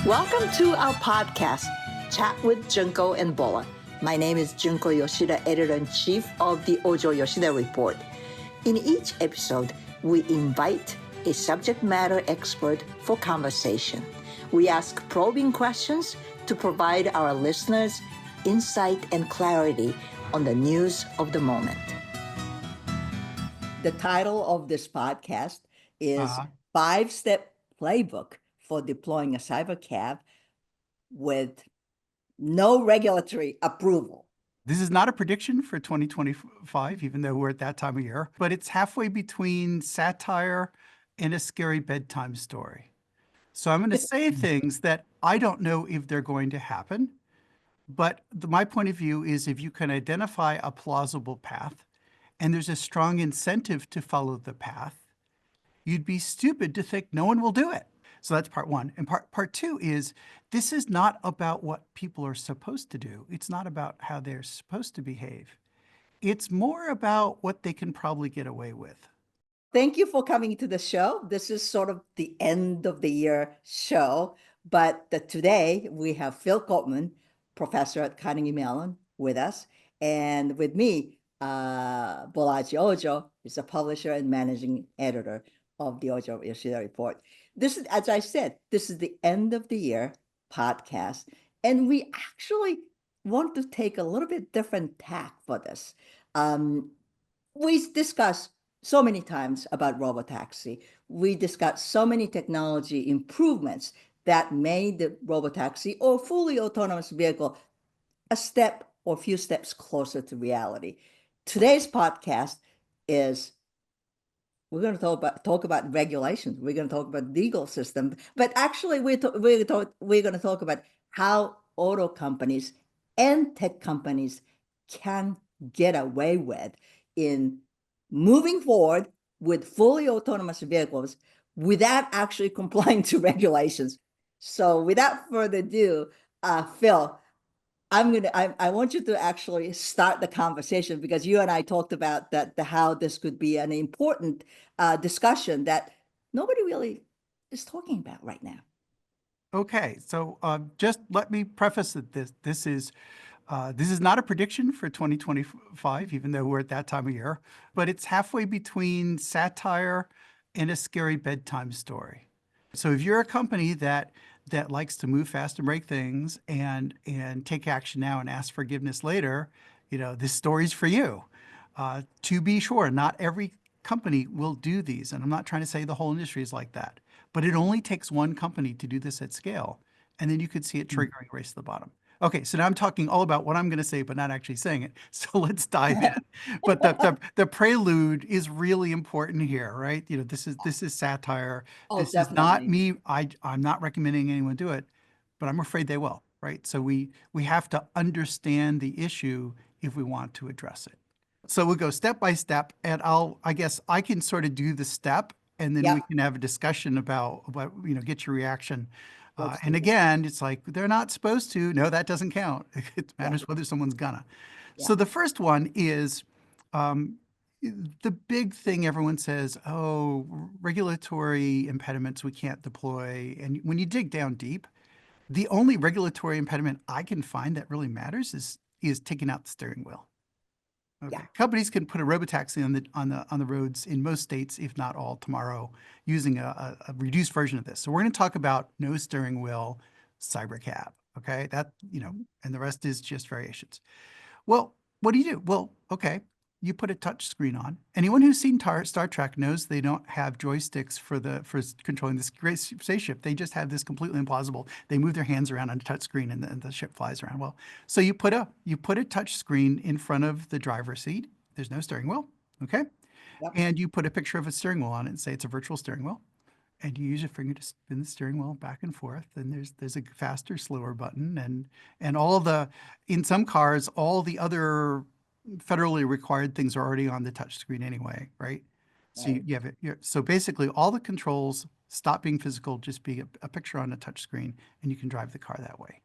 Welcome to our podcast, Chat with Junko and Bola. My name is Junko Yoshida, Editor-in-Chief of the Ojo-Yoshida Report. In each episode, we invite a subject matter expert for conversation. We ask probing questions to provide our listeners insight and clarity on the news of the moment. The title of this podcast is Five-Step Playbook for Deploying a Cybercab with no regulatory approval. This is not a prediction for 2025, even though we're at that time of year, but it's halfway between satire and a scary bedtime story. So I'm going to say things that I don't know if they're going to happen, but my point of view is if you can identify a plausible path and there's a strong incentive to follow the path, you'd be stupid to think no one will do it. So that's part one. And part two is this is not about what people are supposed to do. It's not about how they're supposed to behave. It's more about what they can probably get away with. Thank you for coming to the show. This is sort of the end of the year show, but today we have Phil Koopman, professor at Carnegie Mellon, with us, and with me, Bolaji Ojo is a publisher and managing editor of the Ojo-Yoshida Report. This is, as I said, this is the end of the year podcast, and we actually want to take a little bit different tack for this. We discussed so many times about robotaxi. We discussed so many technology improvements that made the robotaxi or fully autonomous vehicle a step or a few steps closer to reality. Today's podcast is we're going to talk about regulations. We're going to talk about legal system, but actually we're going to talk about how auto companies and tech companies can get away with in moving forward with fully autonomous vehicles without actually complying to regulations. So without further ado, Phil, I want you to actually start the conversation because you and I talked about how this could be an important discussion that nobody really is talking about right now. Okay, so just let me preface that this is not a prediction for 2025, even though we're at that time of year, but it's halfway between satire and a scary bedtime story. So if you're a company that likes to move fast and break things and take action now and ask forgiveness later, this story's for you. To be sure, not every company will do these, and I'm not trying to say the whole industry is like that, but it only takes one company to do this at scale, and then you could see it triggering a race to the bottom. Okay, so now I'm talking all about what I'm going to say, but not actually saying it. So let's dive in. But the prelude is really important here, right? This is satire. Oh, this definitely. is not me. I'm not recommending anyone do it, but I'm afraid they will, right? So we have to understand the issue if we want to address it. So we'll go step by step, and I guess I can sort of do the step, and then we can have a discussion about get your reaction. And again, it's like they're not supposed to. No, that doesn't count. It matters whether someone's gonna. So the first one is the big thing everyone says, oh, regulatory impediments we can't deploy. And when you dig down deep, the only regulatory impediment I can find that really matters is taking out the steering wheel. Okay. Companies can put a robotaxi on the roads in most states, if not all, tomorrow, using a reduced version of this. So we're going to talk about no steering wheel, Cybercab. Okay, and the rest is just variations. Well, what do you do? Well, okay, you put a touch screen on. Anyone who's seen Star Trek knows they don't have joysticks for controlling this great spaceship. They just have this completely implausible. They move their hands around on a touch screen and the ship flies around. Well, so you put a touch screen in front of the driver's seat. There's no steering wheel, okay? And you put a picture of a steering wheel on it and say it's a virtual steering wheel. And you use your finger to spin the steering wheel back and forth. And there's a faster, slower button, and in some cars, all the other federally required things are already on the touch screen anyway, right? So you have it. So basically, all the controls stop being physical, just be a picture on a touch screen, and you can drive the car that way.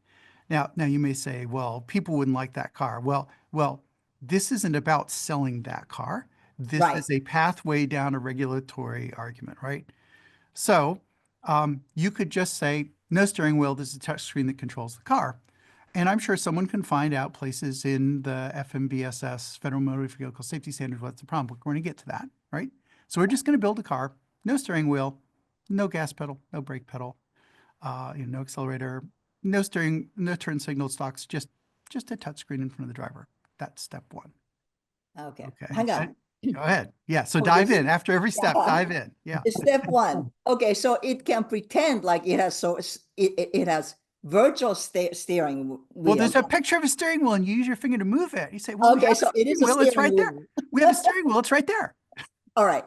Now you may say, well, people wouldn't like that car. Well, this isn't about selling that car. This is a pathway down a regulatory argument, right? So you could just say, No steering wheel. There's a touch screen that controls the car. And I'm sure someone can find out places in the FMVSS, Federal Motor Vehicle Safety Standards, what's the problem. We're going to get to that, right? So we're just going to build a car, no steering wheel, no gas pedal, no brake pedal, no accelerator, no steering, no turn signal stalks, just a touch screen in front of the driver. That's step one. Okay, Okay. hang on. Go ahead. Yeah. So Oh, dive this is in after every step, dive in. Yeah. step one. Okay, so it can pretend like it has it has virtual steering Well, wheel. there's a picture of a steering wheel and you use your finger to move it. You say, well, we Okay, have a so it is steering a wheel. It's steering right there. wheel. We have a steering wheel. It's right there. All right.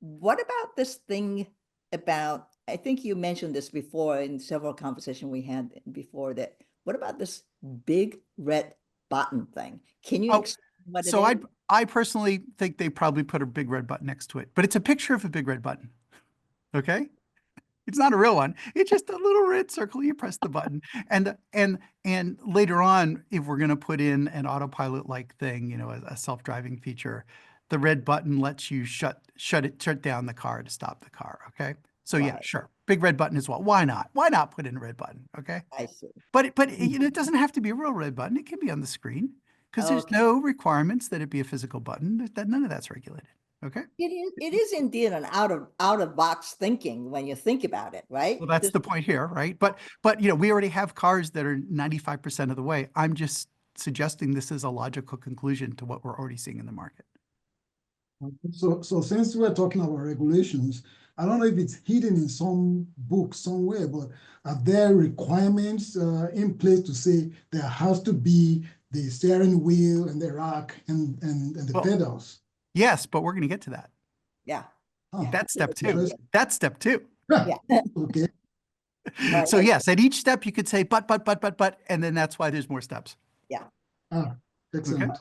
What about this thing about, I think you mentioned this before in several conversations we had before that, what about this big red button thing? Can you Oh, explain what it so is? I personally think they probably put a big red button next to it, but it's a picture of a big red button. Okay. It's not a real one. It's just a little red circle. You press the button. And later on, if we're going to put in an autopilot-like thing, a self-driving feature, the red button lets you shut down the car to stop the car. Okay. So yeah, Right, sure. Big red button as well. Why not? Why not put in a red button? Okay. I see. But it doesn't have to be a real red button. It can be on the screen because there's Okay. no requirements that it be a physical button. None of that's regulated. Okay. It is indeed an out of box thinking when you think about it, right? Well, that's the point here, right? But we already have cars that are 95% of the way. I'm just suggesting this is a logical conclusion to what we're already seeing in the market. So since we're talking about regulations, I don't know if it's hidden in some book somewhere, but are there requirements in place to say there has to be the steering wheel and the rack and the Well, pedals? yes, but we're going to get to that. Yeah. Oh, That's step two. interesting. That's step two. Yeah. Okay. Right. So yes, at each step you could say but, and then that's why there's more steps. Yeah. Ah, excellent.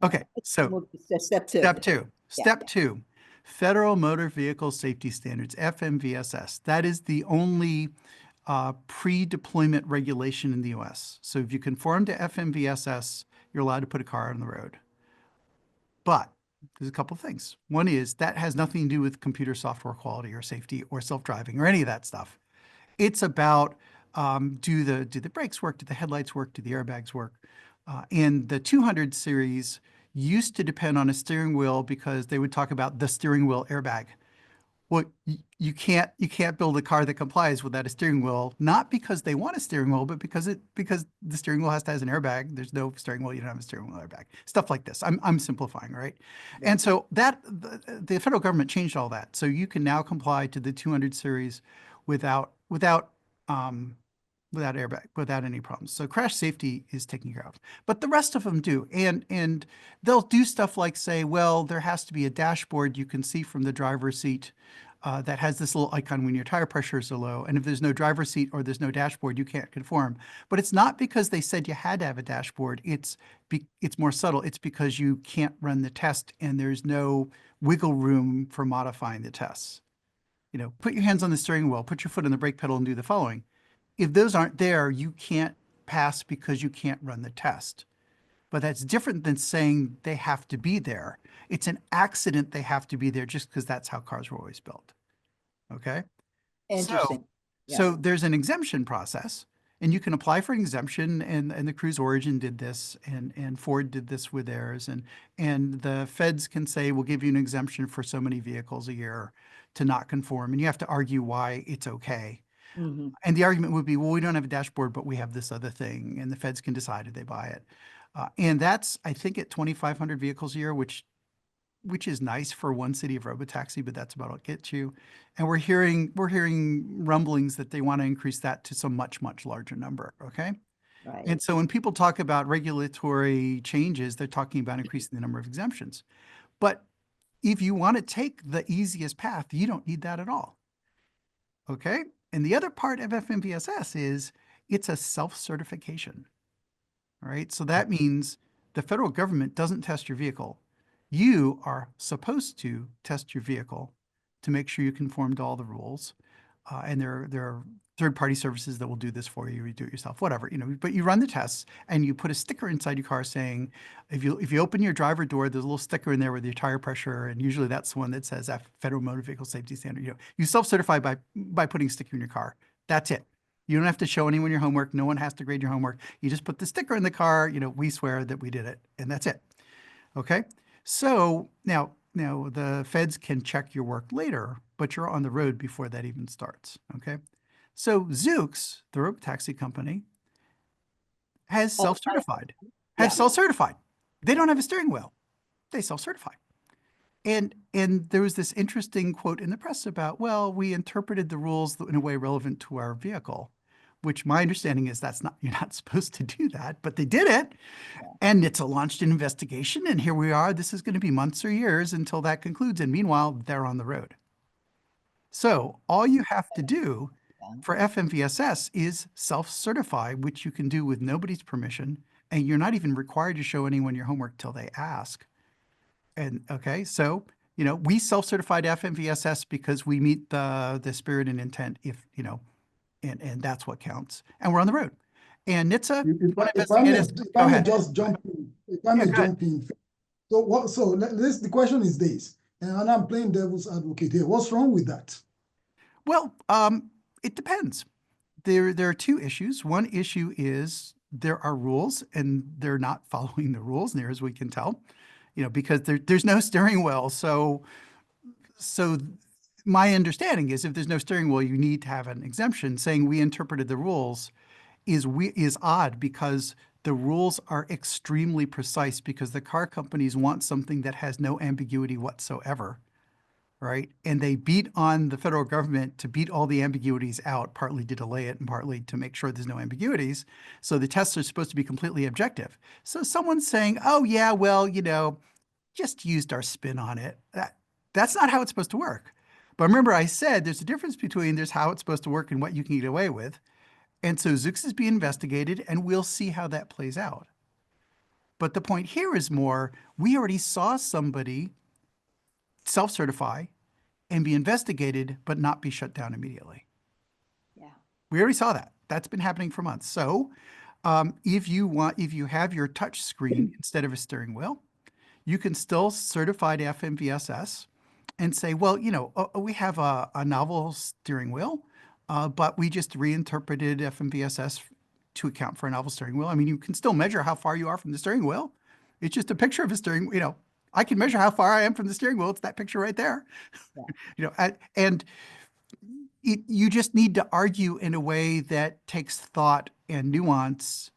Okay. So Move to step two. step two. Yeah. Step two, Federal Motor Vehicle Safety Standards, FMVSS. That is the only pre-deployment regulation in the US. So if you conform to FMVSS, you're allowed to put a car on the road. But there's a couple of things. One is that has nothing to do with computer software quality or safety or self-driving or any of that stuff. It's about do the brakes work? Do the headlights work? Do the airbags work? And the 200 series used to depend on a steering wheel because they would talk about the steering wheel airbag. Well, you can't build a car that complies without a steering wheel, not because they want a steering wheel, but because the steering wheel has to have an airbag. There's no steering wheel, you don't have a steering wheel airbag. Stuff like this. I'm simplifying, right? Yeah. And so the federal government changed all that. So you can now comply to the 200 series without airbag, without any problems. So crash safety is taken care of, but the rest of them do. And they'll do stuff like say, well, there has to be a dashboard you can see from the driver's seat that has this little icon when your tire pressures are low. And if there's no driver's seat or there's no dashboard, you can't conform. But it's not because they said you had to have a dashboard. It's more subtle. It's because you can't run the test and there's no wiggle room for modifying the tests. Put your hands on the steering wheel, put your foot on the brake pedal and do the following. If those aren't there, you can't pass because you can't run the test. But that's different than saying they have to be there. It's an accident they have to be there just because that's how cars were always built. Okay? Interesting. So there's an exemption process, and you can apply for an exemption, and the Cruise Origin did this, and Ford did this with theirs, and the feds can say, we'll give you an exemption for so many vehicles a year to not conform, and you have to argue why it's okay. Mhm. And the argument would be, well, we don't have a dashboard, but we have this other thing, and the feds can decide if they buy it. And that's, I think, at 2,500 vehicles a year, which is nice for one city of robotaxi, but that's about what it gets you. And we're hearing rumblings that they want to increase that to some much, much larger number. Okay. Right. And so when people talk about regulatory changes, they're talking about increasing the number of exemptions. But if you want to take the easiest path, you don't need that at all. Okay. And the other part of FMVSS is it's a self-certification. All right. So that means the federal government doesn't test your vehicle. You are supposed to test your vehicle to make sure you conform to all the rules. And there are third-party services that will do this for you. You do it yourself, whatever, but you run the tests and you put a sticker inside your car saying, if you open your driver door, there's a little sticker in there with your tire pressure. And usually that's the one that says Federal Motor Vehicle Safety Standard. You self-certify by putting a sticker in your car That's it. You don't have to show anyone your homework. No one has to grade your homework. You just put the sticker in the car, we swear that we did it, and that's it. Okay. So now the feds can check your work later, but you're on the road before that even starts. Okay. So Zoox, the robotaxi company, has Oh, self-certified, yeah. They don't have a steering wheel. They self-certify. And there was this interesting quote in the press about, well, we interpreted the rules in a way relevant to our vehicle, which my understanding is you're not supposed to do that, but they did it. And NHTSA launched an investigation, and here we are. This is going to be months or years until that concludes. And meanwhile, they're on the road. So all you have to do for FMVSS is self-certify, which you can do with nobody's permission, and you're not even required to show anyone your homework till they ask. And okay, so we self-certified FMVSS because we meet the spirit and intent, and that's what counts. And we're on the road. And NHTSA, If I may, go ahead. just jump in, if I may jump in. So what? So the question is this, and I'm playing devil's advocate here. What's wrong with that? Well, it depends. There are two issues. One issue is there are rules, and they're not following the rules, near as we can tell, because there's no steering wheel. So my understanding is if there's no steering wheel, you need to have an exemption. Saying we interpreted the rules is odd because the rules are extremely precise because the car companies want something that has no ambiguity whatsoever, right? And they beat on the federal government to beat all the ambiguities out, partly to delay it and partly to make sure there's no ambiguities. So the tests are supposed to be completely objective. So someone's saying, oh yeah, well, just used our spin on it. That's not how it's supposed to work. But remember I said there's a difference between there's how it's supposed to work and what you can get away with. And so Zoox is being investigated, and we'll see how that plays out. But the point here is more, we already saw somebody self-certify and be investigated, but not be shut down immediately. Yeah. We already saw that. That's been happening for months. So if you have your touch screen instead of a steering wheel, you can still certify to FMVSS and say, well, we have a novel steering wheel, but we just reinterpreted FMVSS to account for a novel steering wheel. I mean, you can still measure how far you are from the steering wheel. It's just a picture of a steering, I can measure how far I am from the steering wheel. It's that picture right there. Yeah. And you just need to argue in a way that takes thought and nuance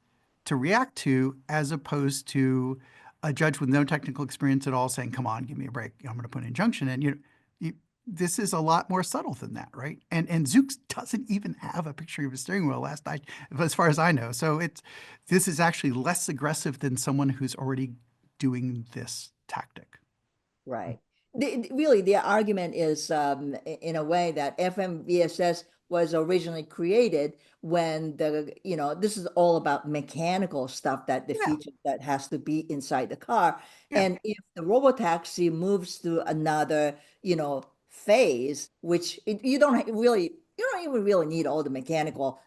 to react to, as opposed to a judge with no technical experience at all saying, come on, give me a break. I'm going to put an injunction in. This is a lot more subtle than that, right? And Zoox doesn't even have a picture of a steering wheel last night, as far as I know. So this is actually less aggressive than someone who's already doing this tactic. Right. Really, the argument is in a way that FMVSS was originally created when this is all about mechanical stuff, that the feature that has to be inside the car. Yeah. And if the robotaxi moves to another, phase, which you don't even really need all the mechanical,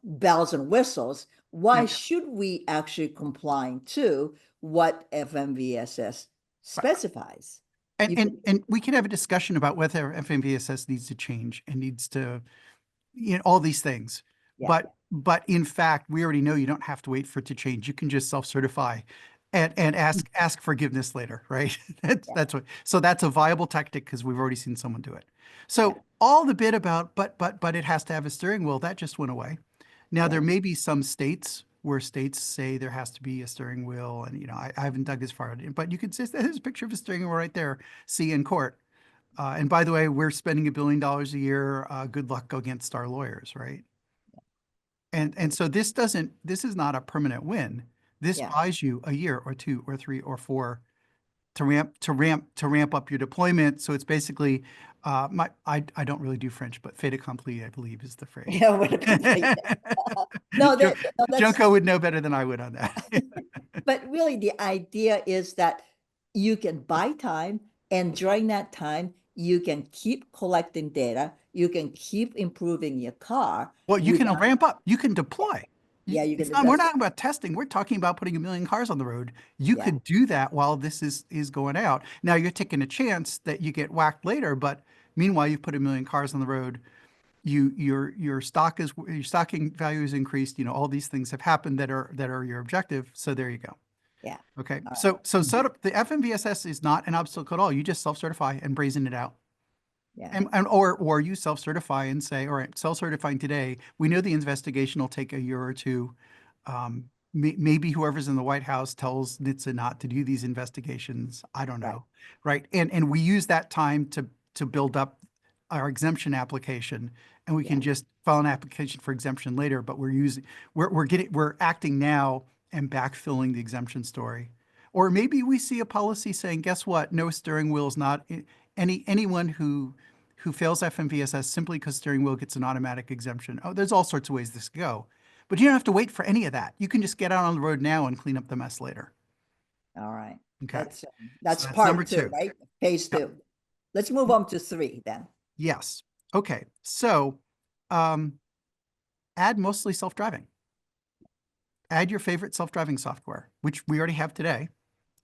bells and whistles. Why should we actually comply to what FMVSS specifies? And we can have a discussion about whether FMVSS needs to change and needs to, all these things. Yeah. But in fact, we already know you don't have to wait for it to change. You can just self-certify and ask forgiveness later, right? That's what. So that's a viable tactic because we've already seen someone do it. So all the bit about but it has to have a steering wheel, that just went away. Now there may be some states where states say there has to be a steering wheel, and I haven't dug as far, but you could say there's a picture of a steering wheel right there. See in court. And by the way, we're spending $1 billion a year. Good luck against our lawyers, right? And so this is not a permanent win. This buys you a year or 2 or 3 or 4 to ramp up your deployment. So it's basically I don't really do French, but fait accompli, I believe, is the phrase. Yeah, no, Junko would know better than I would on that. But really, the idea is that you can buy time, and during that time, you can keep collecting data. You can keep improving your car. Well, you can ramp up. You can deploy. Yeah, you can. We're not talking about testing. We're talking about putting 1 million cars on the road. You could do that while this is going out. Now you're taking a chance that you get whacked later, but meanwhile, you've put 1 million cars on the road. your stocking value is increased, all these things have happened that are your objective. So there you go. Yeah. Okay. All So set up the FMVSS is not an obstacle at all. You just self-certify and brazen it out. Yeah. Or you self-certify and say, all right, self-certifying today, we know the investigation will take a year or two. Maybe whoever's in the White House tells NHTSA not to do these investigations. I don't know. Right. And we use that time to build up our exemption application, and we can just file an application for exemption later, but we're acting now and backfilling the exemption story. Or maybe we see a policy saying, guess what? No steering wheel is not anyone who fails FMVSS simply because steering wheel gets an automatic exemption. Oh, there's all sorts of ways this could go. But you don't have to wait for any of that. You can just get out on the road now and clean up the mess later. All right. Okay. That's So that's part number 2, two. right? Phase 2. Let's move on to 3 then. Yes. Okay. So add mostly self-driving. Add your favorite self-driving software, which we already have today.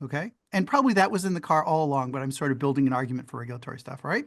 Okay. And probably that was in the car all along, but I'm sort of building an argument for regulatory stuff, right?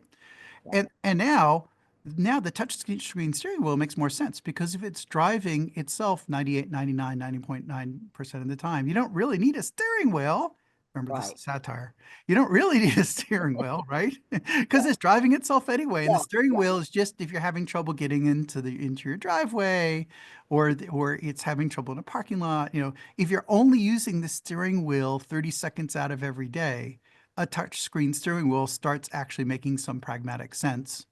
Yeah. And now the touch screen steering wheel makes more sense, because if it's driving itself 98, 99, 90.9% of the time, you don't really need a steering wheel. Remember, this is satire. You don't really need a steering wheel, right? Because it's driving itself anyway. And the steering wheel is just if you're having trouble getting into your driveway, or it's having trouble in a parking lot. If you're only using the steering wheel 30 seconds out of every day, a touch screen steering wheel starts actually making some pragmatic sense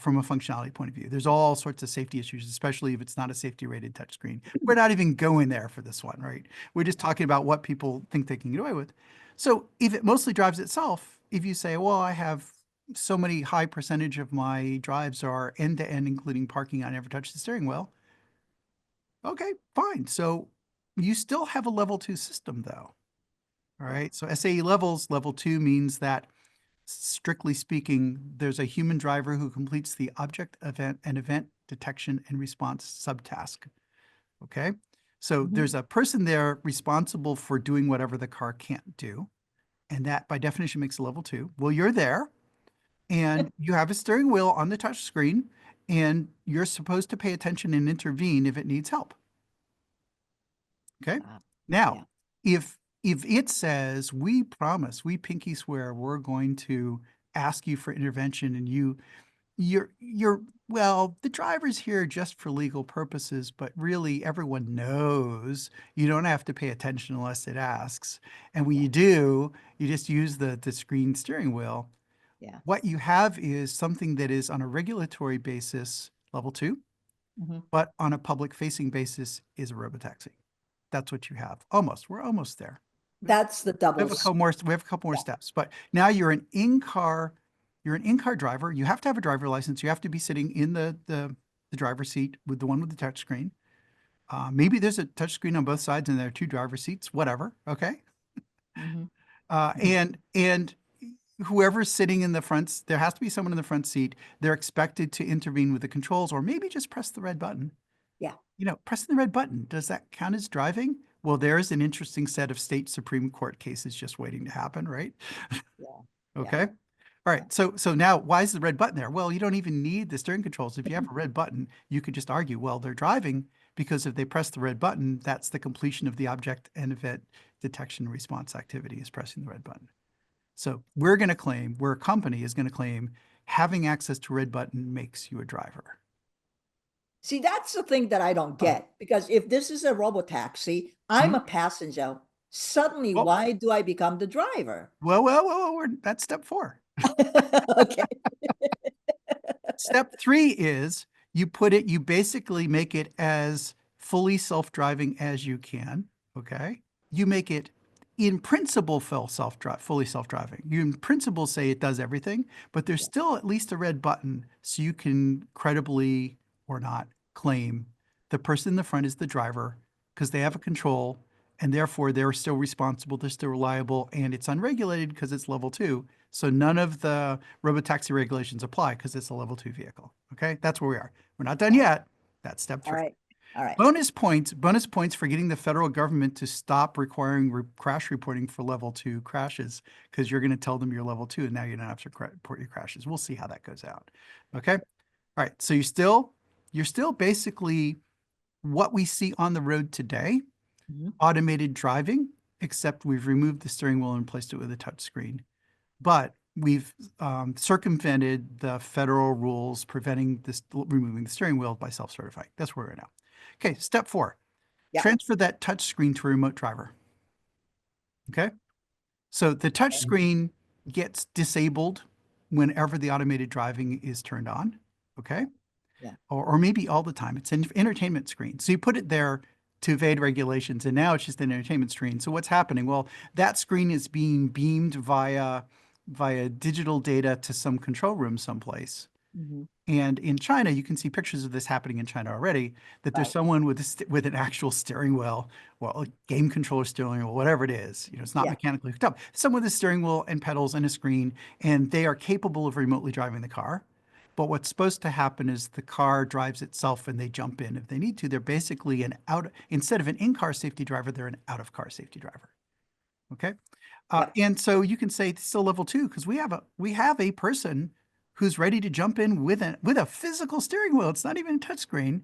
from a functionality point of view. There's all sorts of safety issues, especially if it's not a safety rated touchscreen. We're not even going there for this one, right? We're just talking about what people think they can get away with. So if it mostly drives itself, if you say, well, I have so many high percentage of my drives are end to end, including parking, I never touch the steering wheel. Okay, fine. So you still have a level 2 system though. All right. So SAE levels, level 2 means that, strictly speaking, there's a human driver who completes the object event detection and response subtask. Okay. So there's a person there responsible for doing whatever the car can't do. And that by definition makes a level 2. Well, you're there and you have a steering wheel on the touch screen, and you're supposed to pay attention and intervene if it needs help. Okay. Now, if it says, we promise, we pinky swear, we're going to ask you for intervention, and well, the driver's here just for legal purposes, but really everyone knows you don't have to pay attention unless it asks. And when you do, you just use the screen steering wheel. Yeah. What you have is something that is on a regulatory basis, level 2, but on a public facing basis is a robotaxi. That's what you have. Almost. We're almost there. That's the double. We have a couple more steps, but now you're an in-car driver. You have to have a driver license. You have to be sitting in the driver's seat with the one with the touch screen. Maybe there's a touch screen on both sides and there are 2 driver seats, whatever. Okay. And whoever's sitting in the front, there has to be someone in the front seat. They're expected to intervene with the controls, or maybe just press the red button. Yeah. Pressing the red button, does that count as driving? Well, there's an interesting set of state Supreme Court cases just waiting to happen, right? Yeah. Okay. All right. So now, why is the red button there? Well, you don't even need the steering controls. If you have a red button, you could just argue, well, they're driving because if they press the red button, that's the completion of the object and event detection response activity, is pressing the red button. So we're a company is going to claim having access to red button makes you a driver. See, that's the thing that I don't get, because if this is a robotaxi, I'm a passenger. Suddenly, why do I become the driver? Well, that's step 4. Okay. Step 3 is you basically make it as fully self-driving as you can. Okay. You make it in principle fully self-driving. You in principle say it does everything, but there's still at least a red button, so you can credibly or not claim the person in the front is the driver because they have a control, and therefore they're still responsible, they're still reliable, and it's unregulated because it's level 2. So none of the robotaxi regulations apply because it's a level 2 vehicle. Okay, that's where we are. We're not done yet. That's step 3. All right. Bonus points for getting the federal government to stop requiring crash reporting for level 2 crashes, because you're going to tell them you're level 2 and now you don't have to report your crashes. We'll see how that goes out. Okay. All right. So you're still basically what we see on the road today, Mhm. automated driving, except we've removed the steering wheel and replaced it with a touch screen. But we've circumvented the federal rules preventing this removing the steering wheel by self-certifying. That's where we're at now. Okay, step 4. Yeah. Transfer that touch screen to a remote driver. Okay. So the touch screen gets disabled whenever the automated driving is turned on. Okay. Yeah. Or maybe all the time. It's an entertainment screen. So you put it there to evade regulations, and now it's just an entertainment screen. So what's happening? Well, that screen is being beamed via digital data to some control room someplace. Mhm. And in China, you can see pictures of this happening in China already, that there's Right. someone with an actual steering wheel, well, a game controller steering wheel, whatever it is. It's not Yeah. mechanically hooked up. Someone with a steering wheel and pedals and a screen, and they are capable of remotely driving the car. But what's supposed to happen is the car drives itself and they jump in if they need to. They're basically instead of an in-car safety driver, they're an out-of-car safety driver. Okay. Yep. And so you can say it's still level 2 because we have a person who's ready to jump in with a physical steering wheel. It's not even a touchscreen.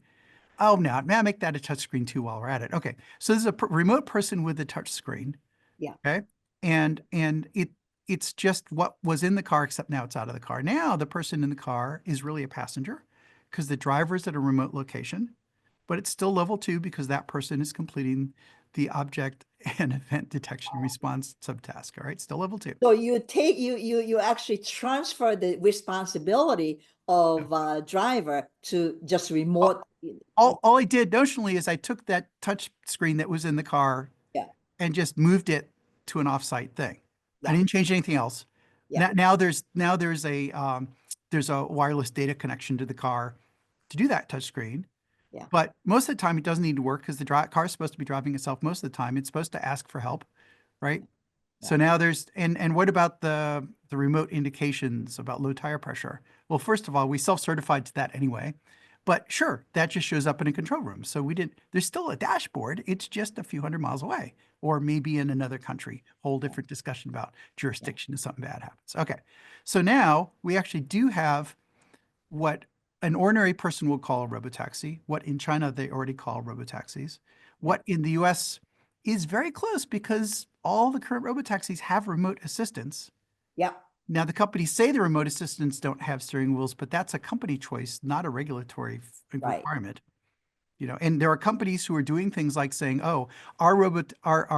Oh, now may I make that a touchscreen too while we're at it? Okay. So there's a remote person with a touchscreen. Yeah. Okay. And it's just what was in the car, except now it's out of the car. Now the person in the car is really a passenger because the driver's at a remote location, but it's still level 2 because that person is completing the object and event detection response subtask. All right, still level 2. So you actually transfer the responsibility of driver to just remote. All I did notionally is I took that touch screen that was in the car Yeah. and just moved it to an offsite thing. I Yeah. didn't change anything else. Yeah. Now there's a wireless data connection to the car to do that touch screen. Yeah. But most of the time it doesn't need to work because the car is supposed to be driving itself most of the time. It's supposed to ask for help, right? So Yeah. now there's and what about the remote indications about low tire pressure? Well, first of all, we self-certified to that anyway. But sure, that just shows up in a control room. So there's still a dashboard. It's just a few hundred miles away, or maybe in another country. Whole different discussion about jurisdiction if something bad happens. Okay. So now we actually do have what an ordinary person would call a robotaxi, what in China they already call robotaxis, what in the US is very close because all the current robotaxis have remote assistance. Yeah. Now, the companies say the remote assistants don't have steering wheels, but that's a company choice, not a regulatory Right. requirement. And there are companies who are doing things like saying, "Oh, our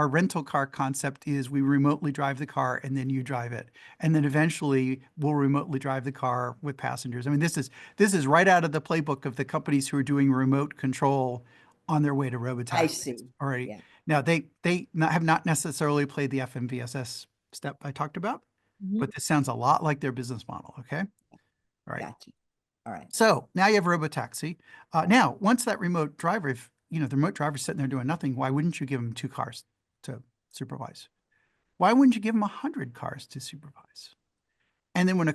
rental car concept is we remotely drive the car and then you drive it, and then eventually we'll remotely drive the car with passengers." I mean, this is right out of the playbook of the companies who are doing remote control on their way to I robotaxis see. already. Yeah. Now, they have not necessarily played the FMVSS step I talked about, Mhm. but this sounds a lot like their business model. Okay, all right. Gotcha. All right. So now you have a robotaxi. Now, once that remote driver, if the remote driver's sitting there doing nothing, why wouldn't you give him 2 cars to supervise? Why wouldn't you give him 100 cars to supervise? And then when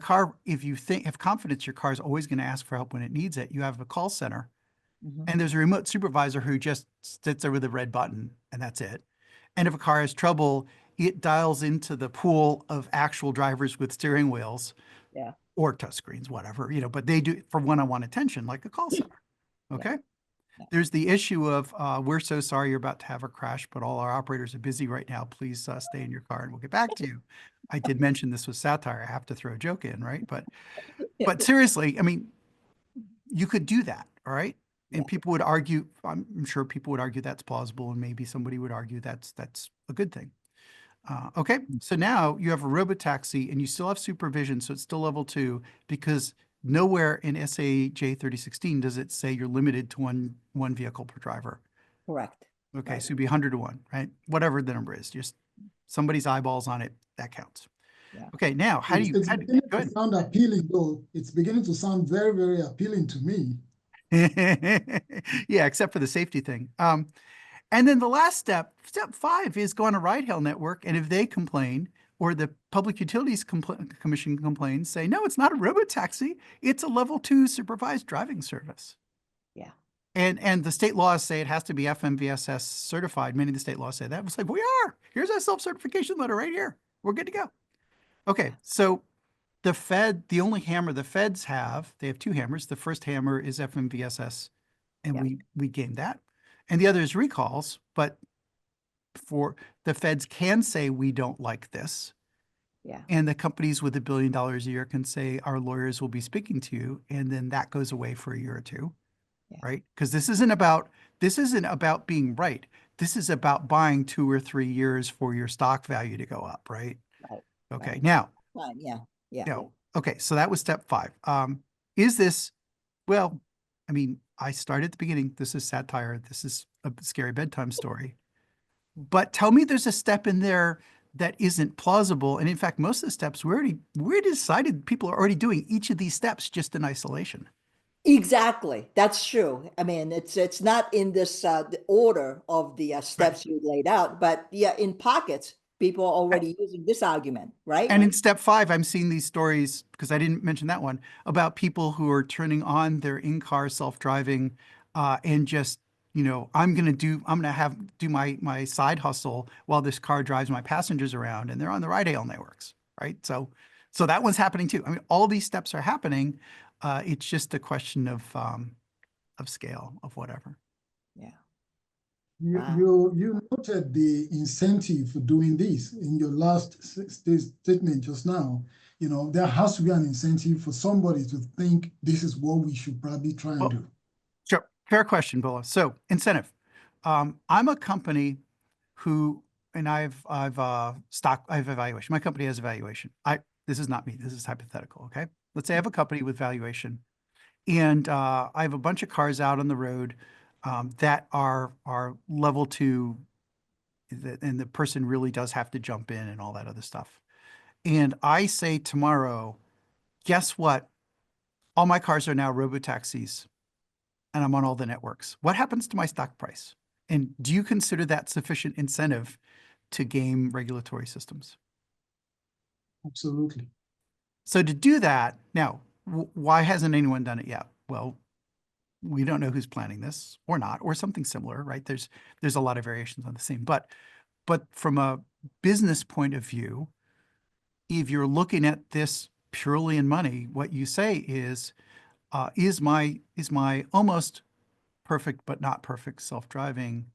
if you have confidence your car is always going to ask for help when it needs it, you have a call center, Mhm. and there's a remote supervisor who just sits there with a red button, and that's it. And if a car has trouble, it dials into the pool of actual drivers with steering wheels Yeah. or touchscreens, whatever, but they do for one-on-one attention, like a call center. Okay. Yeah. There's the issue of we're so sorry you're about to have a crash, but all our operators are busy right now. Please stay in your car and we'll get back to you. I did mention this was satire. I have to throw a joke in, right? But seriously, I mean, you could do that, all right? And Yeah. people would argue, I'm sure people would argue that's plausible, and maybe somebody would argue that's a good thing. Okay, so now you have a robotaxi and you still have supervision, so it's still level 2 because nowhere in SAJ 3016 does it say you're limited to one vehicle per driver. Correct. Okay, Right. so it'd be 100 to 1, right? Whatever the number is, just somebody's eyeballs on it, that counts. Yeah. Okay, now It's how do beginning go to ahead. sound appealing, though. It's beginning to sound very, very appealing to me. Yeah, except for the safety thing. And then the last step 5, is go on a ride-hail network, and if they complain or the Public Utilities Commission complains, say, no, it's not a robotaxi, it's a level 2 supervised driving service. Yeah. And the state laws say it has to be FMVSS certified. Many of the state laws say that. It's like, we are. Here's our self-certification letter right here. We're good to go. Okay, so the only hammer the feds have, they have two hammers. The first hammer is FMVSS, and Yeah. we gained that. And the other is recalls, but for the feds can say we don't like this. Yeah. And the companies with $1 billion a year can say our lawyers will be speaking to you, and then that goes away for a year or two, Yeah. right? Because this isn't about being right. This is about buying 2 or 3 years for your stock value to go up, right? Right. Okay. Right. Now, Fine. Yeah. Yeah. okay, so that was step 5. Is this, well, I mean, I started at the beginning. This is satire. This is a scary bedtime story. But tell me there's a step in there that isn't plausible. And in fact, most of the steps we decided people are already doing each of these steps just in isolation. Exactly. That's true. I mean, it's not in this the order of the steps you laid out, but yeah, in pockets, people are already using this argument, right? And in step 5, I'm seeing these stories, because I didn't mention that one, about people who are turning on their in-car self-driving and just, I'm going to do my side hustle while this car drives my passengers around, and they're on the ride-hail networks, right? So that one's happening too. I mean, all these steps are happening. It's just a question of scale, of whatever. Yeah. You noted the incentive for doing this in your last statement just now. There has to be an incentive for somebody to think this is what we should probably try and do. Sure. Fair question, Bola. So incentive. I'm a company who, and I've evaluation. My company has evaluation. This is not me. This is hypothetical. Okay. Let's say I have a company with valuation, and I have a bunch of cars out on the road that are level 2, and the person really does have to jump in and all that other stuff. And I say tomorrow, guess what? All my cars are now robotaxis, and I'm on all the networks. What happens to my stock price? And do you consider that sufficient incentive to game regulatory systems? Absolutely. So to do that, now, why hasn't anyone done it yet? Well, we don't know who's planning this or not, or something similar, right? There's a lot of variations on the same. But from a business point of view, if you're looking at this purely in money, what you say is my almost perfect but not perfect self-driving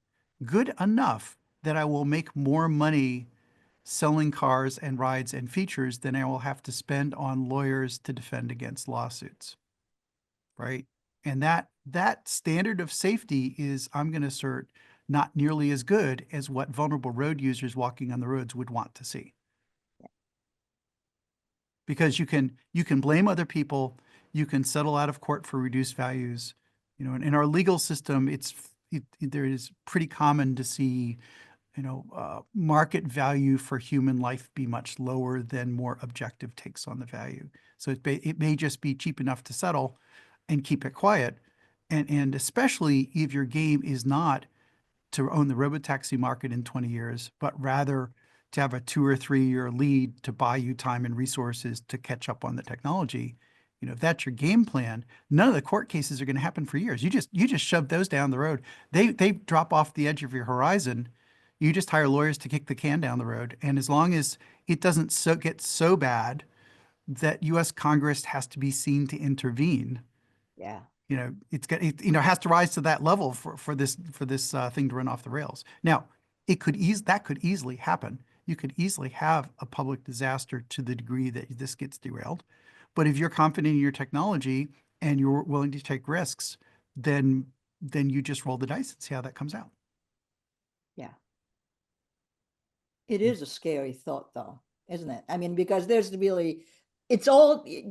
good enough that I will make more money selling cars and rides and features than I will have to spend on lawyers to defend against lawsuits, right? And that standard of safety is, I'm going to assert, not nearly as good as what vulnerable road users walking on the roads would want to see. Because you can blame other people, you can settle out of court for reduced values. And in our legal system, there is pretty common to see, market value for human life be much lower than more objective takes on the value. So it may just be cheap enough to settle and keep it quiet. And especially if your game is not to own the robotaxi market in 20 years, but rather to have a 2 or 3 year lead to buy you time and resources to catch up on the technology. If that's your game plan, none of the court cases are going to happen for years. You just shove those down the road. They drop off the edge of your horizon. You just hire lawyers to kick the can down the road. And as long as it doesn't get so bad that U.S. Congress has to be seen to intervene, Yeah. it has to rise to that level for this thing to run off the rails. Now, that could easily happen. You could easily have a public disaster to the degree that this gets derailed. But if you're confident in your technology and you're willing to take risks, then you just roll the dice and see how that comes out. Yeah. It is a scary thought, though, isn't it? I mean, because the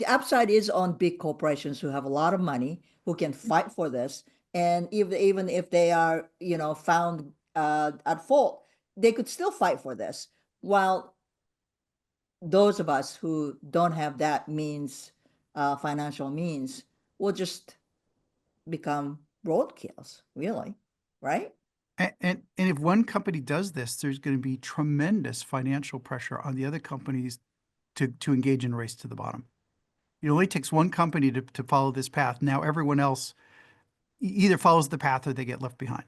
upside is on big corporations who have a lot of money, who can fight for this. And even if they are, found at fault, they could still fight for this. While those of us who don't have that means, financial means, will just become roadkills, really, right? And if one company does this, there's going to be tremendous financial pressure on the other companies to engage in a race to the bottom. It only takes one company to follow this path. Now everyone else either follows the path or they get left behind.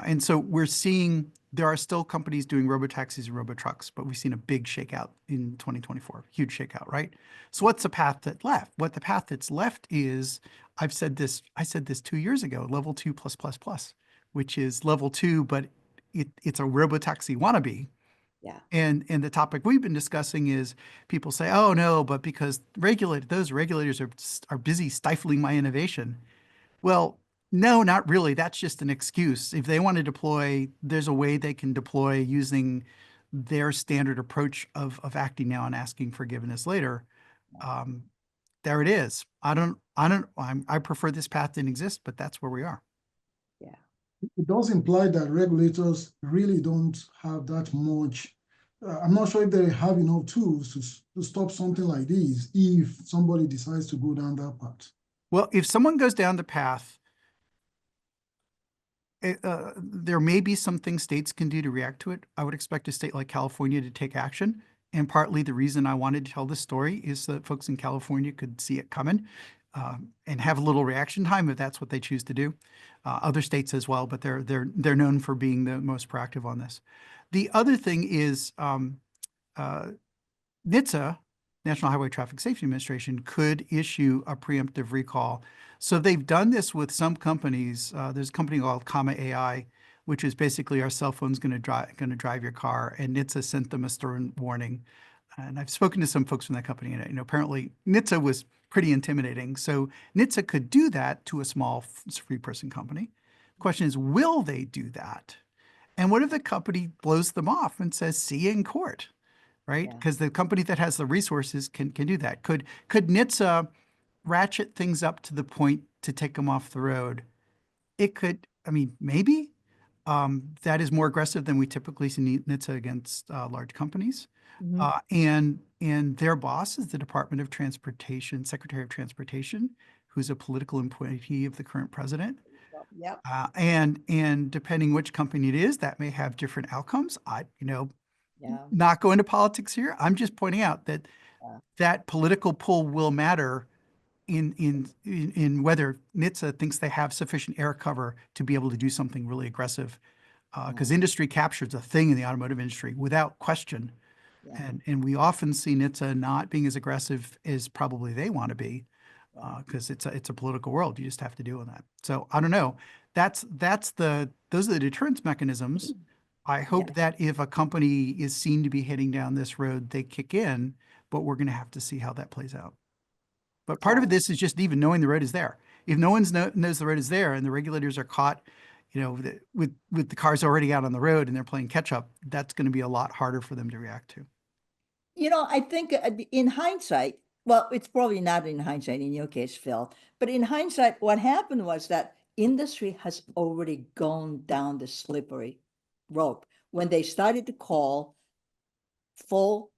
And so we're seeing there are still companies doing robotaxis and robotrucks, but we've seen a big shakeout in 2024, huge shakeout, right? So what's the path that left? What the path that's left is, I said this 2 years ago, level 2 plus plus plus, which is level 2, but it's a robotaxi wannabe. Yeah. And the topic we've been discussing is people say, oh no, but because those regulators are busy stifling my innovation. Well, no, not really. That's just an excuse. If they want to deploy, there's a way they can deploy using their standard approach of acting now and asking forgiveness later. Um, there it is. I prefer this path didn't exist, but that's where we are. Yeah. It does imply that regulators really don't have that much. I'm not sure if they have enough tools to stop something like this if somebody decides to go down that path. Well, if someone goes down the path, there may be some things states can do to react to it. I would expect a state like California to take action. And partly the reason I wanted to tell this story is so that folks in California could see it coming and have a little reaction time if that's what they choose to do. Other states as well, but they're known for being the most proactive on this. The other thing is NHTSA, National Highway Traffic Safety Administration, could issue a preemptive recall. So they've done this with some companies. There's a company called Comma AI, which is basically our cell phone's going to drive your car, and NHTSA sent them a stern warning. And I've spoken to some folks from that company, and apparently NHTSA was pretty intimidating. So NHTSA could do that to a small three-person company. The question is, will they do that? And what if the company blows them off and says, see you in court? Right? Yeah. Because the company that has the resources can do that. Could NHTSA ratchet things up to the point to take them off the road? It could, I mean, maybe. That is more aggressive than we typically see NHTSA against large companies. Mhm. And their boss is the Department of Transportation, Secretary of Transportation, who's a political appointee of the current president. Yep. And depending which company it is, that may have different outcomes. Yeah. Not go into politics here. I'm just pointing out that Yeah. that political pull will matter in whether NHTSA thinks they have sufficient air cover to be able to do something really aggressive. Because industry captures a thing in the automotive industry without question. Yeah. And we often see NHTSA not being as aggressive as probably they want to be Yeah. because it's a political world. You just have to deal with that. So I don't know. Those are the deterrence mechanisms. I hope Yeah. that if a company is seen to be heading down this road, they kick in, but we're going to have to see how that plays out. But part of this is just even knowing the road is there. If no one knows the road is there and the regulators are caught, with the cars already out on the road and they're playing catch up, that's going to be a lot harder for them to react to. I think in hindsight, well, it's probably not in hindsight in your case, Phil, but in hindsight, what happened was that industry has already gone down the slippery rope when they started to call full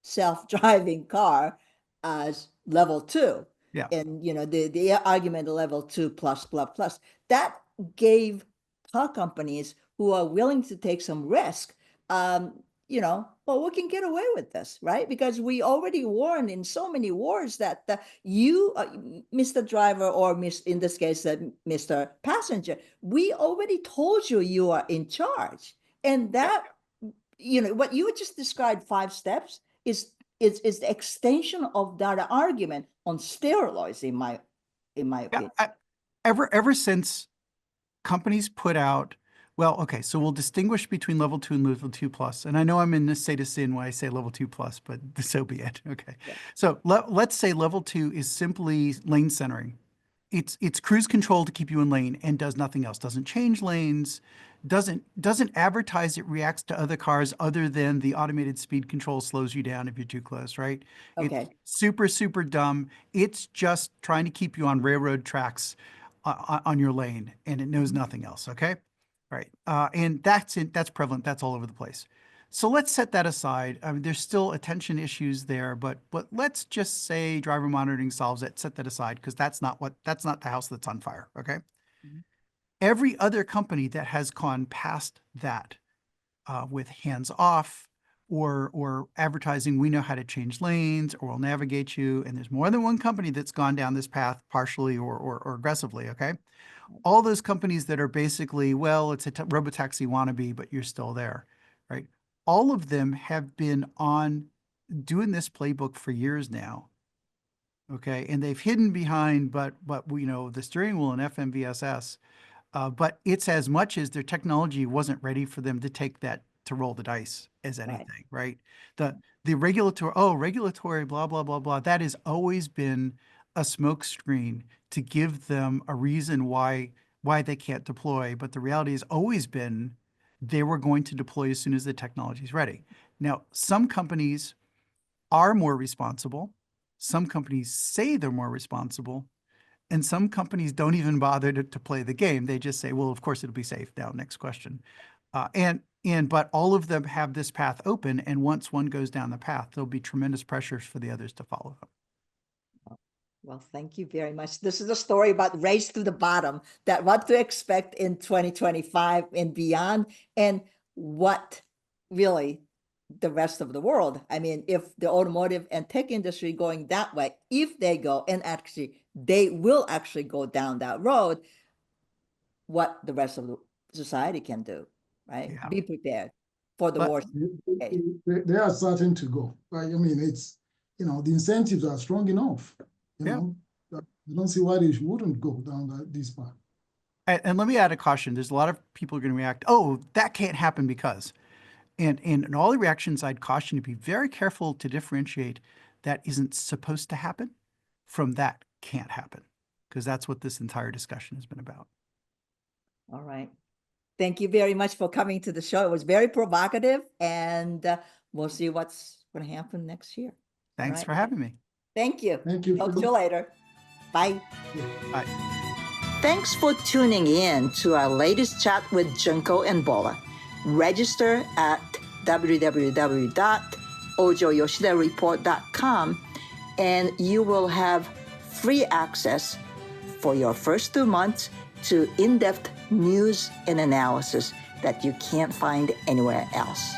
self-driving car as level 2. Yeah. And the argument of level 2 plus plus plus that gave car companies who are willing to take some risk, well, we can get away with this, right? Because we already warned in so many wars that you, Mr. Driver, or in this case, Mr. Passenger, we already told you you are in charge. And that, what you just described, 5 steps, is the extension of that argument on steroids, in my opinion. Ever since companies put out, well, okay, so we'll distinguish between level 2 and level 2 plus. And I know I'm in the state of sin when I say level 2 plus, but so be it. Okay. Yeah. So let's say level 2 is simply lane centering. It's cruise control to keep you in lane and does nothing else. Doesn't change lanes, doesn't advertise it reacts to other cars other than the automated speed control slows you down if you're too close, right? It's Okay. super, super dumb. It's just trying to keep you on railroad tracks on your lane, and it knows nothing else, okay? Right. And that's prevalent. That's all over the place. So let's set that aside. I mean, there's still attention issues there, but let's just say driver monitoring solves it. Set that aside because that's not the house that's on fire. Okay. Mhm. Every other company that has gone past that with hands off or advertising, we know how to change lanes, or we'll navigate you. And there's more than one company that's gone down this path partially or aggressively, okay? All those companies that are basically, well, it's a robotaxi wannabe, but you're still there, right? All of them have been on doing this playbook for years now, okay? And they've hidden behind, but you know, the steering wheel and FMVSS, but it's as much as their technology wasn't ready for them to take that, to roll the dice as anything, right? The regulatory, blah, blah, blah, blah, that has always been a smokescreen to give them a reason why they can't deploy. But the reality has always been they were going to deploy as soon as the technology is ready. Now, some companies are more responsible. Some companies say they're more responsible. And some companies don't even bother to play the game. They just say, well, of course it'll be safe. Now, next question. But all of them have this path open. And once one goes down the path, there'll be tremendous pressures for the others to follow them. Well, thank you very much. This is a story about race to the bottom, that what to expect in 2025 and beyond, and what really the rest of the world. I mean, if the automotive and tech industry going that way, if they go, and actually they will actually go down that road, what the rest of the society can do, right? Yeah. Be prepared for the But- worst. They are starting to go. Right? I mean, it's, you know, the incentives are strong enough. You Yeah. know, I don't see why they wouldn't go down this path. And let me add a caution. There's a lot of people are going to react, oh, that can't happen because. And in all the reactions, I'd caution you to be very careful to differentiate that isn't supposed to happen from that can't happen, because that's what this entire discussion has been about. All right. Thank you very much for coming to the show. It was very provocative, and we'll see what's going to happen next year. Thanks right. for having me. Thank you. Thank you. Talk to you later. Bye. Bye. Thanks for tuning in to our latest chat with Junko and Bola. Register at www.Ojo-Yoshida Report.com, and you will have free access for your first 2 months to in-depth news and analysis that you can't find anywhere else.